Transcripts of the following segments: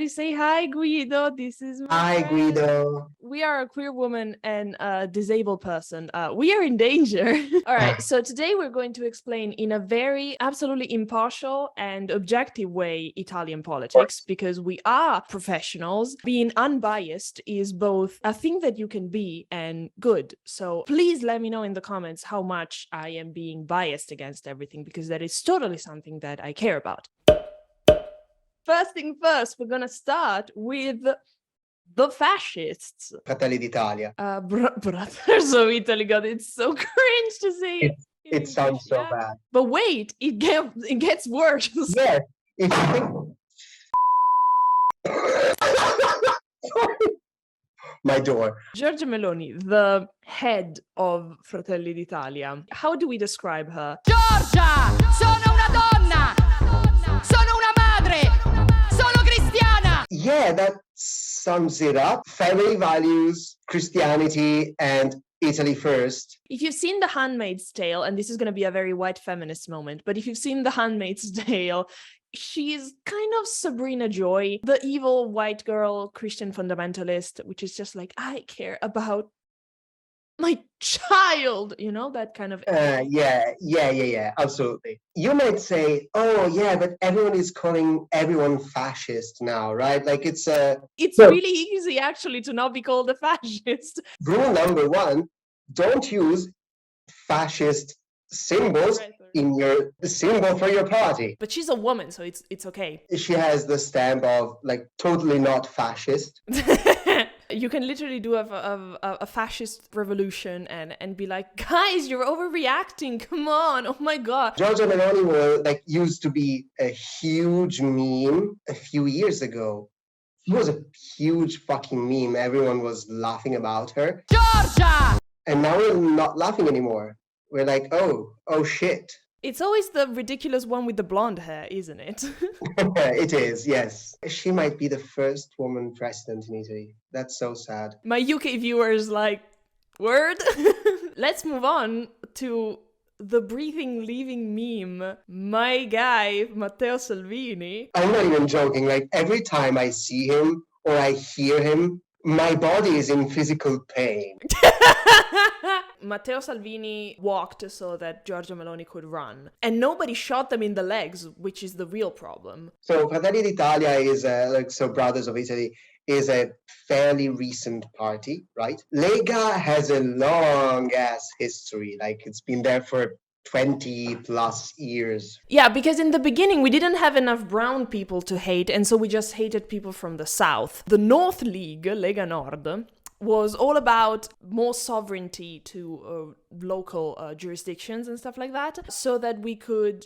everybody. Say hi, Guido. This is my Hi, friend. Guido. We are a queer woman and a disabled person. We are in danger. All right. So today we're going to explain in a very absolutely impartial and objective way Italian politics, because we are professionals. Being unbiased is both a thing that you can be and good. So please let me know in the comments how much I am being biased against everything, because that is totally something that I care about. First thing first, we're gonna start with the fascists. Fratelli d'Italia. Brothers of Italy, God, it's so cringe to say it. It sounds so bad. But wait, it gets worse. Yes, if you think... Sorry. My door. Giorgia Meloni, the head of Fratelli d'Italia. How do we describe her? Giorgia, sono una donna, sono una madre, sono cristiana. Yeah, that sums it up. Family values, Christianity, and Italy first. If you've seen The Handmaid's Tale, and this is going to be a very white feminist moment, but if you've seen The Handmaid's Tale, she's kind of Sabrina Joy, the evil white girl Christian fundamentalist, which is just like, I care about my child, you know, that kind of... Yeah, absolutely. You might say, oh, yeah, but everyone is calling everyone fascist now, right? Like it's really easy, actually, to not be called a fascist. Rule number one, don't use fascist symbols in your symbol for your party. But she's a woman, so it's okay. She has the stamp of like totally not fascist. You can literally do a fascist revolution and be like, guys, you're overreacting. Come on. Oh my God. Giorgia Meloni used to be a huge meme a few years ago. She was a huge fucking meme. Everyone was laughing about her. Giorgia! And now we're not laughing anymore. We're like, oh shit. It's always the ridiculous one with the blonde hair, isn't it? It is, yes. She might be the first woman president in Italy. That's so sad. My UK viewers like, word? Let's move on to the breathing, leaving meme. My guy, Matteo Salvini. I'm not even joking. Like every time I see him or I hear him, my body is in physical pain. Matteo Salvini walked so that Giorgia Meloni could run. And nobody shot them in the legs, which is the real problem. So Fratelli d'Italia is, Brothers of Italy, is a fairly recent party, right? Lega has a long-ass history. Like it's been there for 20 plus years. Yeah, because in the beginning we didn't have enough brown people to hate, and so we just hated people from the south. The North League, Lega Nord, was all about more sovereignty to local jurisdictions and stuff like that, so that we could,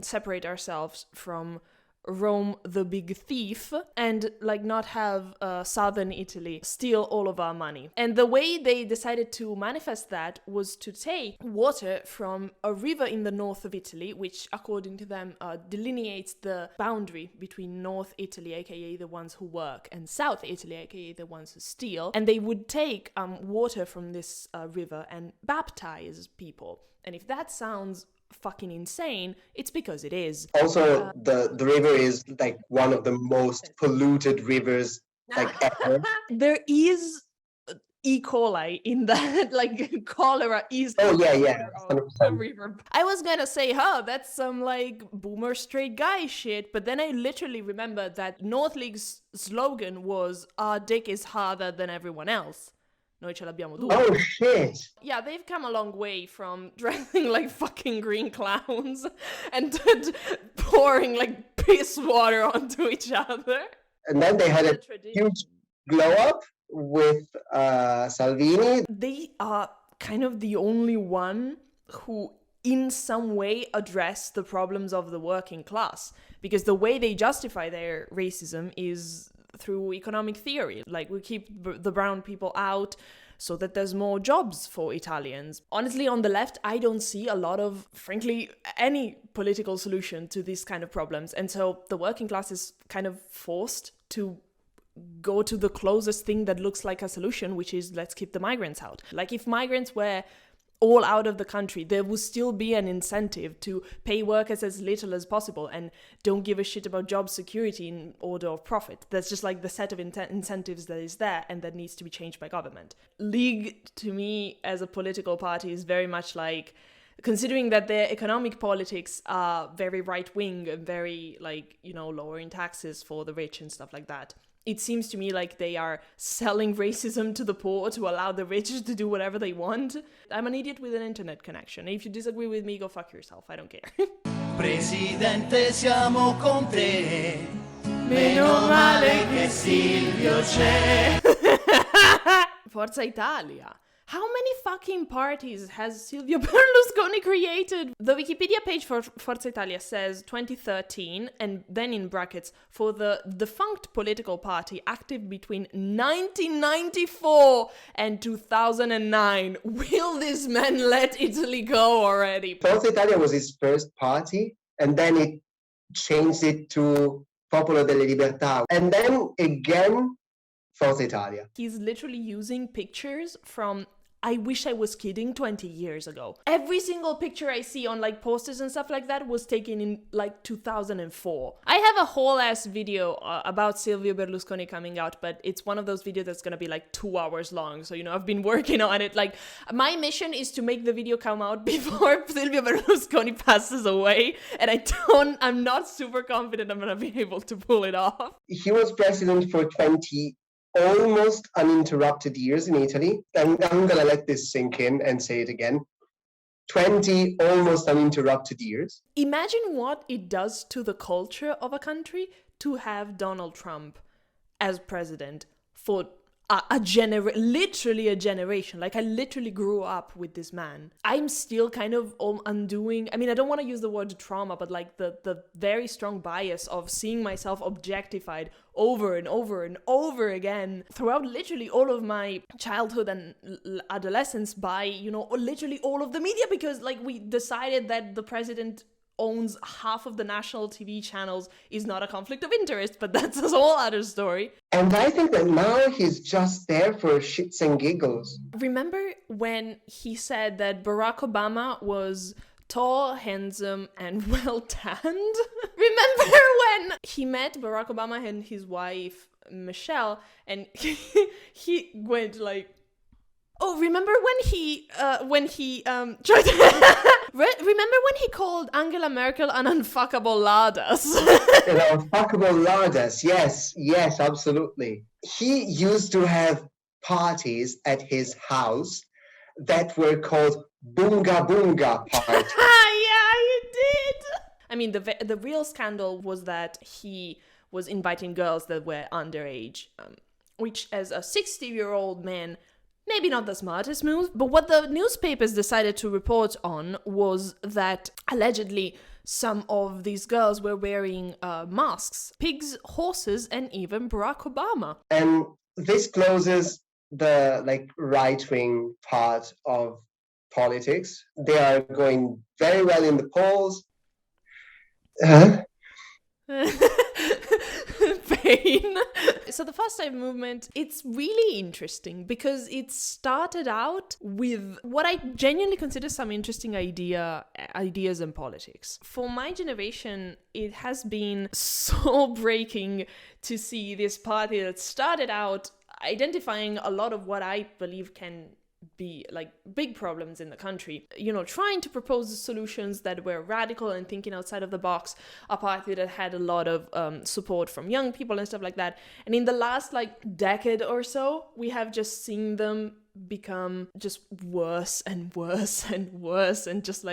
separate ourselves from Rome the big thief and not have southern Italy steal all of our money. And the way they decided to manifest that was to take water from a river in the north of Italy, which according to them delineates the boundary between North Italy, aka the ones who work, and South Italy, aka the ones who steal. And they would take water from this river and baptize people. And if that sounds fucking insane, it's because it is. Also, the river is like one of the most polluted rivers ever. There is E. coli in that, cholera is... Oh yeah, 100%. River. I was gonna say, that's some boomer straight guy shit, but then I literally remembered that North League's slogan was, our dick is harder than everyone else. Noi ce l'abbiamo due. Oh shit! Yeah, they've come a long way from dressing like fucking green clowns and pouring piss water onto each other. And then they had a huge glow up with Salvini. They are kind of the only one who in some way address the problems of the working class, because the way they justify their racism is through economic theory. We keep the brown people out so that there's more jobs for Italians. Honestly, on the left, I don't see a lot of, frankly, any political solution to these kind of problems. And so the working class is kind of forced to go to the closest thing that looks like a solution, which is let's keep the migrants out. If migrants were all out of the country, there will still be an incentive to pay workers as little as possible and don't give a shit about job security in order of profit. That's just like the set of incentives that is there, and that needs to be changed by government. League, to me, as a political party, is very much like, considering that their economic politics are very right-wing and very, like, you know, lowering taxes for the rich and stuff like that, it seems to me like they are selling racism to the poor to allow the rich to do whatever they want. I'm an idiot with an internet connection. If you disagree with me, go fuck yourself. I don't care. Presidente, siamo con te. Meno male che Silvio c'è. Forza Italia. How many fucking parties has Silvio Berlusconi created? The Wikipedia page for Forza Italia says 2013, and then in brackets, for the defunct political party active between 1994 and 2009. Will this man let Italy go already? Forza Italia was his first party, and then it changed it to Popolo delle Libertà. And then again, Forza Italia. He's literally using pictures from, I wish I was kidding, 20 years ago. Every single picture I see on like posters and stuff like that was taken in like 2004. I have a whole ass video about Silvio Berlusconi coming out, but it's one of those videos that's gonna be like 2 hours long. So, you know, I've been working on it. Like, my mission is to make the video come out before Silvio Berlusconi passes away. And I'm not super confident I'm gonna be able to pull it off. He was president for 20 almost uninterrupted years in Italy. And I'm going to let this sink in and say it again. 20 almost uninterrupted years. Imagine what it does to the culture of a country to have Donald Trump as president for literally a generation. Like, I literally grew up with this man. I'm still kind of undoing, I mean, I don't want to use the word trauma, but like the very strong bias of seeing myself objectified over and over and over again throughout literally all of my childhood and adolescence by, you know, literally all of the media, because like we decided that the president owns half of the national TV channels is not a conflict of interest, but that's a whole other story. And I think that now he's just there for shits and giggles. Remember when he said that Barack Obama was tall, handsome, and well-tanned? Remember when he met Barack Obama and his wife, Michelle, and he went like, oh, remember when he tried to... Remember when he called Angela Merkel an unfuckable lardass? An unfuckable lardass, yes, absolutely. He used to have parties at his house that were called Bunga Bunga parties. Yeah, he did! I mean, the real scandal was that he was inviting girls that were underage, which as a 60-year-old man... maybe not the smartest move, but what the newspapers decided to report on was that allegedly some of these girls were wearing masks, pigs, horses, and even Barack Obama. And this closes the right-wing part of politics. They are going very well in the polls. Pain. So the Fast Five movement, it's really interesting because it started out with what I genuinely consider some interesting ideas in politics. For my generation, it has been so breaking to see this party that started out identifying a lot of what I believe can be like big problems in the country, you know, trying to propose solutions that were radical and thinking outside of the box, a party that had a lot of support from young people and stuff like that. And in the last decade or so, we have just seen them become just worse and worse and worse, and just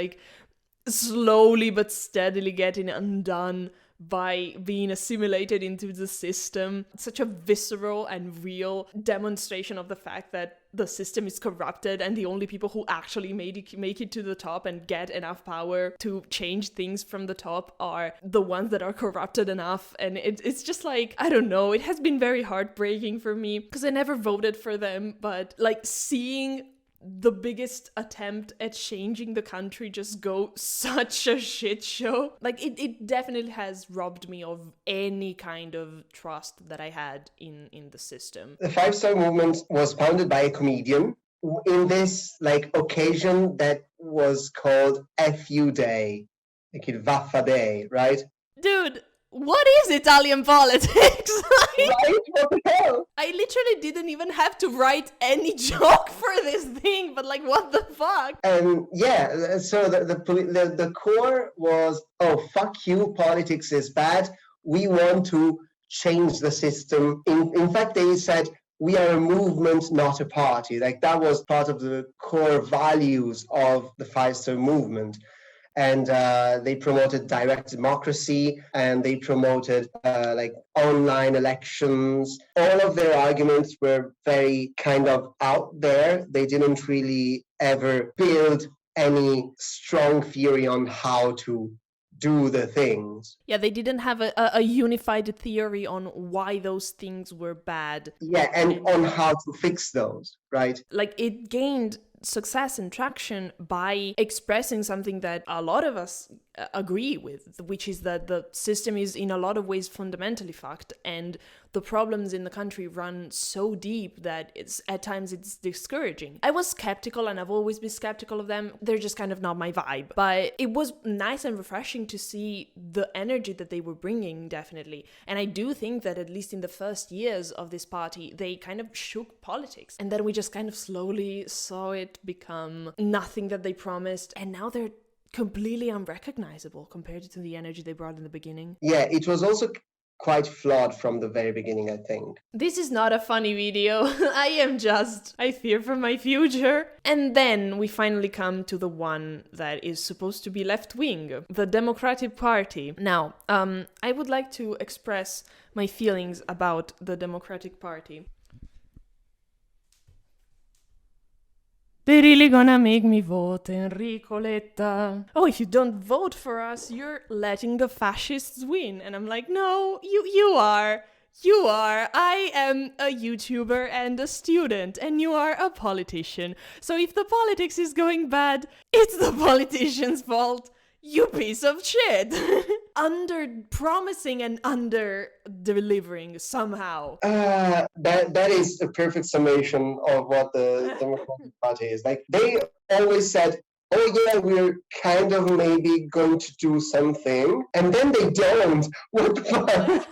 slowly but steadily getting undone by being assimilated into the system. Such a visceral and real demonstration of the fact that the system is corrupted, and the only people who actually make it to the top and get enough power to change things from the top are the ones that are corrupted enough. And it's just I don't know, it has been very heartbreaking for me because I never voted for them, but seeing the biggest attempt at changing the country just go such a shit show. It definitely has robbed me of any kind of trust that I had in the system. The Five Star Movement was founded by a comedian in this like occasion that was called FU Day, like il Vaffa Day, right? Dude, what is Italian politics? Like, Right? What the hell? I literally didn't even have to write any joke for this thing, but like, what the fuck? And yeah, so the core was, oh, fuck you, politics is bad. We want to change the system. In fact, they said, we are a movement, not a party. Like that was part of the core values of the Five Star Movement. And they promoted direct democracy, and they promoted like online elections. All of their arguments were very kind of out there. They didn't really ever build any strong theory on how to do the things. Yeah, they didn't have a unified theory on why those things were bad. Yeah, and on how to fix those, right? Like, it gained success and traction by expressing something that a lot of us agree with, which is that the system is in a lot of ways fundamentally fucked, and the problems in the country run so deep that it's at times it's discouraging. I was skeptical, and I've always been skeptical of them. They're just kind of not my vibe. But it was nice and refreshing to see the energy that they were bringing, definitely. And I do think that at least in the first years of this party, they kind of shook politics. And then we just kind of slowly saw it become nothing that they promised. And now they're completely unrecognizable compared to the energy they brought in the beginning. Yeah, it was also quite flawed from the very beginning, I think. This is not a funny video. I fear for my future. And then we finally come to the one that is supposed to be left-wing, the Democratic Party. Now, I would like to express my feelings about the Democratic Party. They're really gonna make me vote, Enrico Letta. Oh, if you don't vote for us, you're letting the fascists win. And I'm like, no, you are. You are. I am a YouTuber and a student, and you are a politician. So if the politics is going bad, it's the politician's fault. You piece of shit. Under promising and under delivering somehow. That is a perfect summation of what the Democratic Party is. Like they always said, oh yeah, we're kind of maybe going to do something, and then they don't. What the fuck?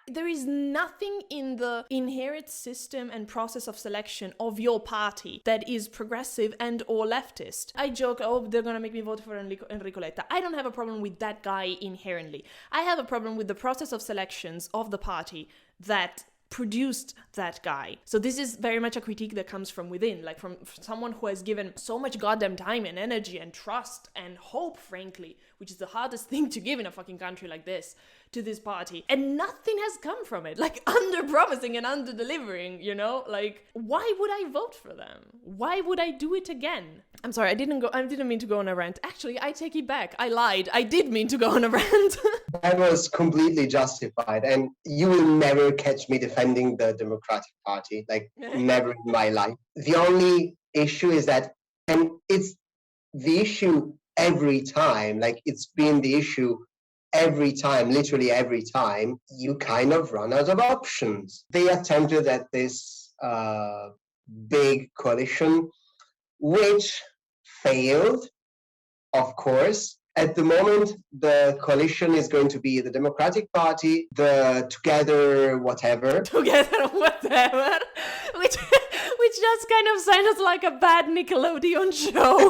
There is nothing in the inherent system and process of selection of your party that is progressive and or leftist. I joke, oh, they're gonna make me vote for Enrico Letta. I don't have a problem with that guy inherently. I have a problem with the process of selections of the party that produced that guy. So this is very much a critique that comes from within, like from someone who has given so much goddamn time and energy and trust and hope, frankly, which is the hardest thing to give in a fucking country like this, to this party, and nothing has come from it. Like under promising and under delivering, you know? Like, why would I vote for them? Why would I do it again? I'm sorry, I didn't mean to go on a rant. Actually, I take it back. I lied. I did mean to go on a rant. That was completely justified, and you will never catch me defending the Democratic Party, like never in my life. The only issue is that, and it's the issue every time, like it's been the issue every time, literally every time, you kind of run out of options. They attempted at this big coalition, which failed, of course. At the moment, the coalition is going to be the Democratic Party, the Together Whatever. Together Whatever, which just kind of sounds like a bad Nickelodeon show.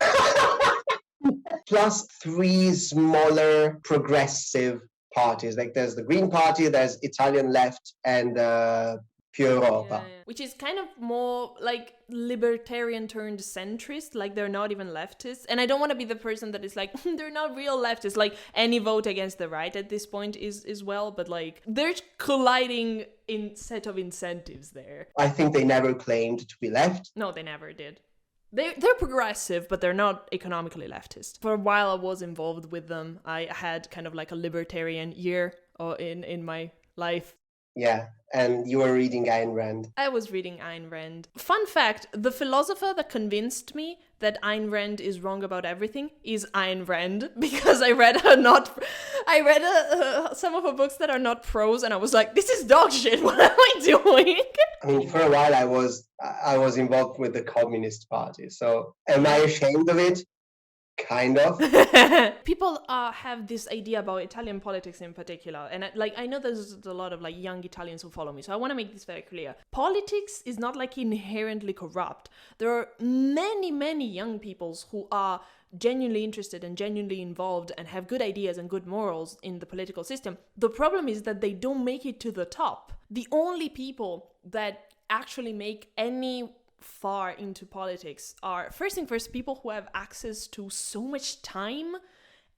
Plus 3 smaller progressive parties. Like there's the Green Party, there's Italian Left, and Più Europa. Yeah. Which is kind of more like libertarian turned centrist, like they're not even leftists. And I don't want to be the person that is like, they're not real leftists. Like any vote against the right at this point is well, but like they're colliding in set of incentives there. I think they never claimed to be left. No, they never did. They're progressive, but they're not economically leftist. For a while I was involved with them. I had kind of like a libertarian year in my life. Yeah, and you were reading Ayn Rand. I was reading Ayn Rand. Fun fact, the philosopher that convinced me that Ayn Rand is wrong about everything is Ayn Rand, because I read some of her books that are not prose, and I was like, this is dog shit, what am I doing? I mean, for a while I was involved with the Communist Party, so am I ashamed of it? Kind of. People have this idea about Italian politics in particular, and I know there's a lot of young Italians who follow me, so I want to make this very clear. Politics is not inherently corrupt. There are many young people who are genuinely interested and genuinely involved and have good ideas and good morals in the political system. The problem is that they don't make it to the top. The only people that actually make any far into politics are, first thing first, people who have access to so much time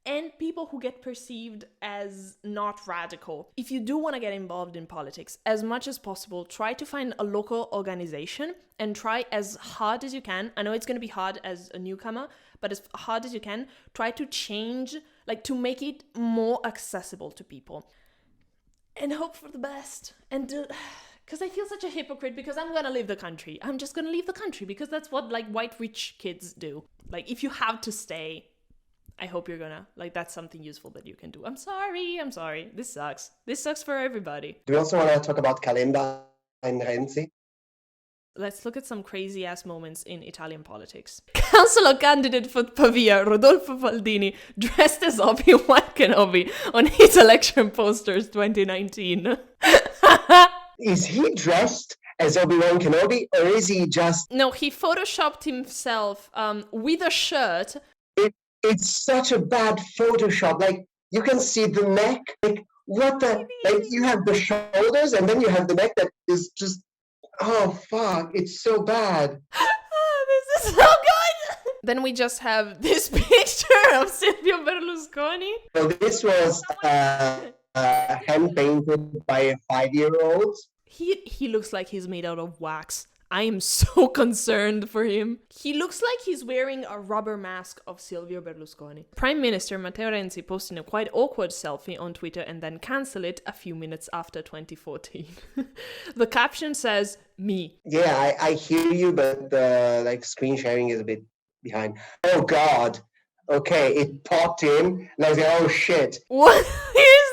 and people who get perceived as not radical. If you do want to get involved in politics, as much as possible, try to find a local organization and try as hard as you can. I know it's going to be hard as a newcomer, but as hard as you can, try to change, to make it more accessible to people. And hope for the best. And because I feel such a hypocrite, because I'm gonna leave the country. I'm just gonna leave the country because that's what white rich kids do. If you have to stay, I hope you're gonna, that's something useful that you can do. I'm sorry. This sucks. This sucks for everybody. Do we also want to talk about Calenda Renzi? Let's look at some crazy ass moments in Italian politics. Councillor candidate for Pavia, Rodolfo Faldini, dressed as Obi-Wan Kenobi on his election posters 2019. Is he dressed as Obi-Wan Kenobi, or is he just... No, he photoshopped himself with a shirt. It's such a bad Photoshop. You can see the neck. What the... you have the shoulders, and then you have the neck that is just... Oh, fuck. It's so bad. This is so good! Then we just have this picture of Silvio Berlusconi. So this was hand-painted by a 5-year-old. He looks like he's made out of wax. I am so concerned for him. He looks like he's wearing a rubber mask of Silvio Berlusconi. Prime Minister Matteo Renzi posted a quite awkward selfie on Twitter and then cancelled it a few minutes after 2014. The caption says, me. Yeah, I hear you, but the screen sharing is a bit behind. Oh God. Okay, it popped in, and I was like, oh shit. What is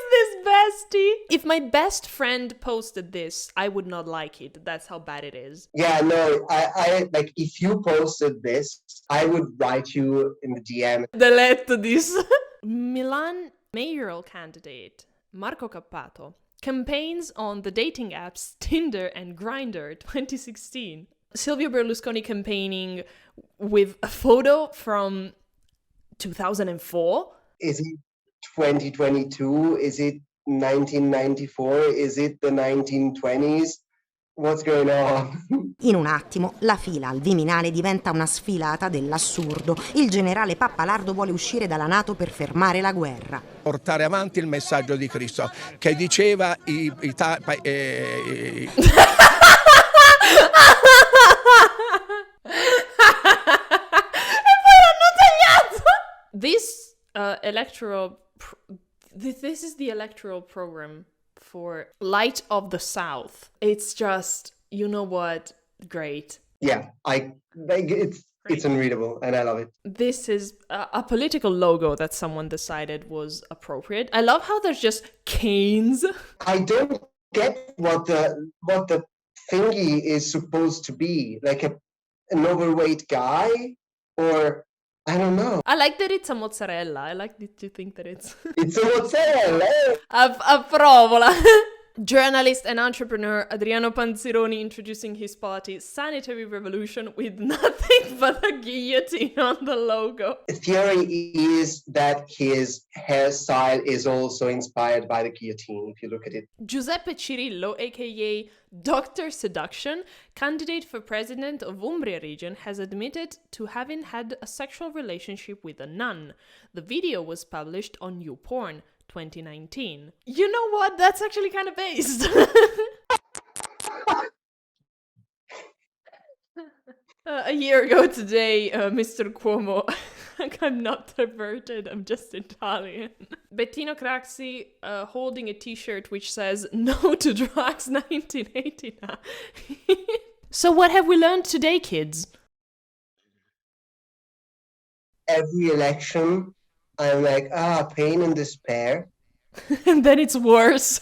this, bestie? If my best friend posted this, I would not like it. That's how bad it is. Yeah, no, I if you posted this, I would write you in the DM. Delete this. Milan mayoral candidate Marco Cappato campaigns on the dating apps Tinder and Grindr 2016. Silvio Berlusconi campaigning with a photo from 2004? Is it 2022? Is it 1994? Is it the 1920s? What's going on? In un attimo la fila al Viminale diventa una sfilata dell'assurdo. Il generale Pappalardo vuole uscire dalla NATO per fermare la guerra. Portare avanti il messaggio di Cristo che diceva This this is the electoral program for Light of the South. It's just, you know what, great. Yeah, it's unreadable, and I love it. This is a political logo that someone decided was appropriate. I love how there's just canes. I don't get what the thingy is supposed to be, an overweight guy, or I don't know. I like that it's a mozzarella. I like to think that it's... It's a mozzarella! Approvola. Journalist and entrepreneur Adriano Panzeroni introducing his party Sanitary Revolution with nothing but a guillotine on the logo. The theory is that his hairstyle is also inspired by the guillotine, if you look at it. Giuseppe Cirillo, aka Dr. Seduction, candidate for president of Umbria region, has admitted to having had a sexual relationship with a nun. The video was published on YouPorn 2019. You know what? That's actually kind of based. A year ago today, Mr. Cuomo I'm not perverted, I'm just Italian. Bettino Craxi holding a t-shirt which says "No to Drugs 1989." So what have we learned today, kids? Every election, I'm like, pain and despair. And then it's worse.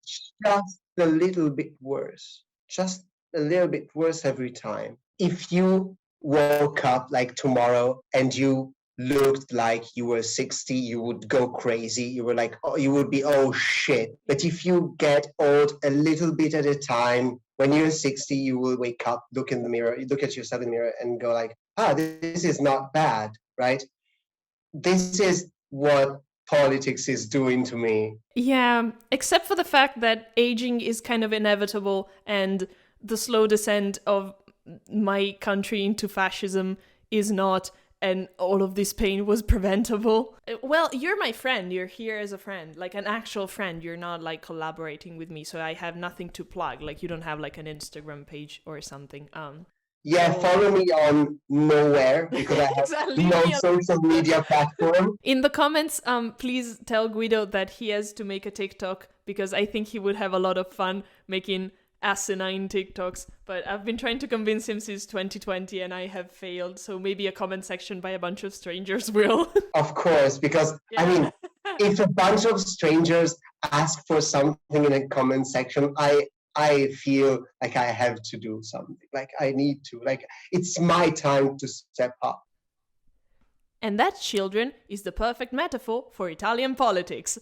Just a little bit worse. Just a little bit worse every time. If you woke up like tomorrow and you looked like you were 60, you would go crazy. You were like, oh, you would be, oh shit. But if you get old a little bit at a time, when you're 60, you will wake up, look in the mirror, you look at yourself in the mirror and go like, this is not bad, right? This is what politics is doing to me. Yeah, except for the fact that aging is kind of inevitable and the slow descent of my country into fascism is not, and all of this pain was preventable. Well, you're my friend. You're here as a friend, like an actual friend. You're not like collaborating with me, so I have nothing to plug. Like you don't have like an Instagram page or something. Yeah, follow me on nowhere because I have Exactly. no social media platform. In the comments, please tell Guido that he has to make a TikTok because I think he would have a lot of fun making asinine TikToks. But I've been trying to convince him since 2020 and I have failed. So maybe a comment section by a bunch of strangers will. Of course, because I mean, if a bunch of strangers ask for something in a comment section, I feel like I have to do something. Like I need to. Like it's my time to step up. And that, children, is the perfect metaphor for Italian politics.